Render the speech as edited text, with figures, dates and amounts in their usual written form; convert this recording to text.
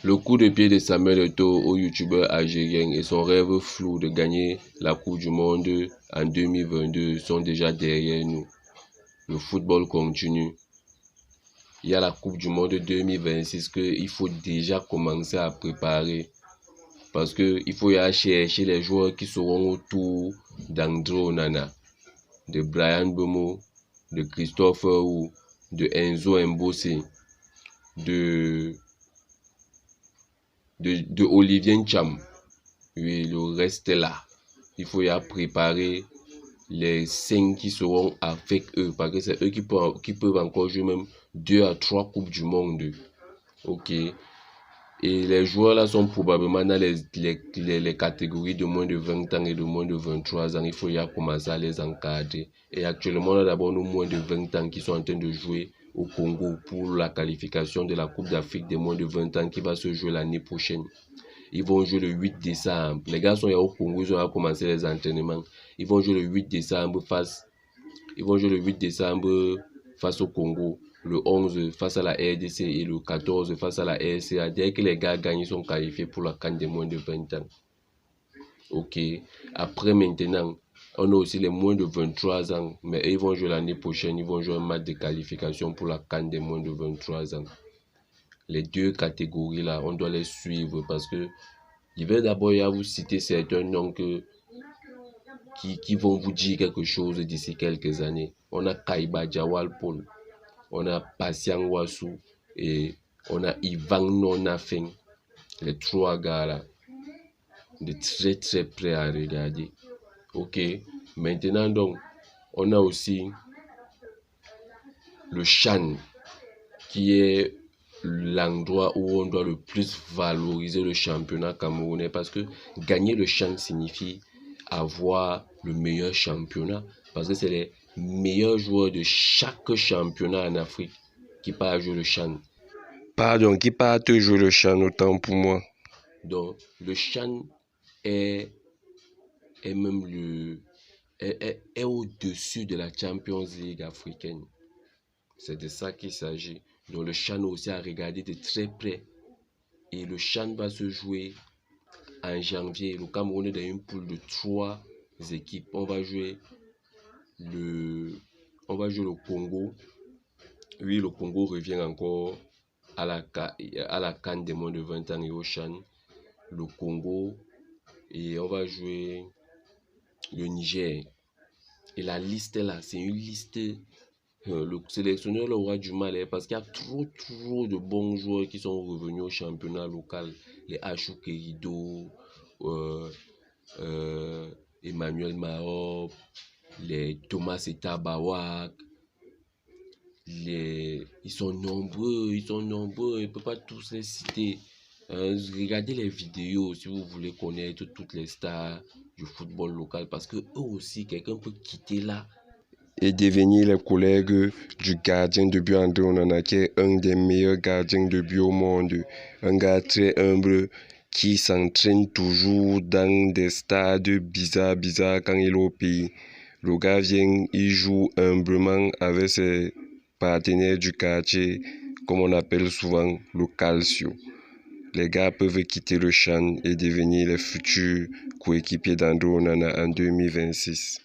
Le coup de pied de Samuel Eto'o au youtubeur algérien et son rêve flou de gagner la Coupe du Monde en 2022 sont déjà derrière nous. Le football continue. Il y a la Coupe du Monde 2026 qu'il faut déjà commencer à préparer. Parce qu'il faut y aller chercher les joueurs qui seront autour d'André Onana, de Bryan Mbeumo, de Christophe Ou, de Enzo Mbossé, de Olivier Ncham. Oui, le reste est là. Il faut y aller préparer les 5 qui seront avec eux. Parce que c'est eux qui peuvent encore jouer même 2 à 3 Coupes du Monde. Ok. Et les joueurs là sont probablement dans les catégories de moins de 20 ans et de moins de 23 ans. Il faut y aller commencer à les encadrer. Et actuellement, on a d'abord nos moins de 20 ans qui sont en train de jouer au Congo pour la qualification de la Coupe d'Afrique des moins de 20 ans qui va se jouer l'année prochaine. Ils vont jouer le 8 décembre. Les gars sont au Congo, ils ont commencé les entraînements. Ils vont jouer le 8 décembre face au Congo. Le 11 face à la RDC et le 14 face à la RCA. Dès que les gars gagnent, ils sont qualifiés pour la CAN des moins de 20 ans. Ok. Après maintenant, on a aussi les moins de 23 ans. Mais ils vont jouer l'année prochaine. Ils vont jouer un match de qualification pour la CAN des moins de 23 ans. Les deux catégories là, on doit les suivre parce que je vais d'abord vous citer certains noms qui vont vous dire quelque chose d'ici quelques années. On a Kaiba Jawal Paul. On a Patian Wassou et on a Ivan Nonafeng. Les 3 gars là, de très très près à regarder. Ok, maintenant donc, on a aussi le CHAN qui est l'endroit où on doit le plus valoriser le championnat camerounais parce que gagner le CHAN signifie avoir le meilleur championnat parce que c'est les meilleurs joueurs de chaque championnat en Afrique qui partent jouer le CHAN. Pardon, qui partent jouer le CHAN, autant pour moi. Donc, le CHAN est même est au-dessus de la Champions League africaine. C'est de ça qu'il s'agit. Donc, le CHAN aussi à regarder de très près. Et le CHAN va se jouer en janvier. Le Cameroun est dans une poule de 3 équipes. On va jouer le Congo. Oui, le Congo revient encore à la CAN des moins de 20 ans et au CHAN. Le Congo, et on va jouer le Niger. Et la liste est là, c'est une liste. Le sélectionneur aura du mal parce qu'il y a trop de bons joueurs qui sont revenus au championnat local. Les Achou Kerido, Emmanuel Mahop, les Thomas Etabawak. Ils sont nombreux, on ne peut pas tous les citer. Regardez les vidéos si vous voulez connaître toutes les stars du football local parce que eux aussi, quelqu'un peut quitter là et devenir les collègues du gardien de but André Onana, qui est un des meilleurs gardiens de but au monde. Un gars très humble qui s'entraîne toujours dans des stades bizarres quand il est au pays. Le gars vient, il joue humblement avec ses partenaires du quartier, comme on appelle souvent le calcio. Les gars peuvent quitter le CHAN et devenir les futurs coéquipiers d'André Onana en 2026.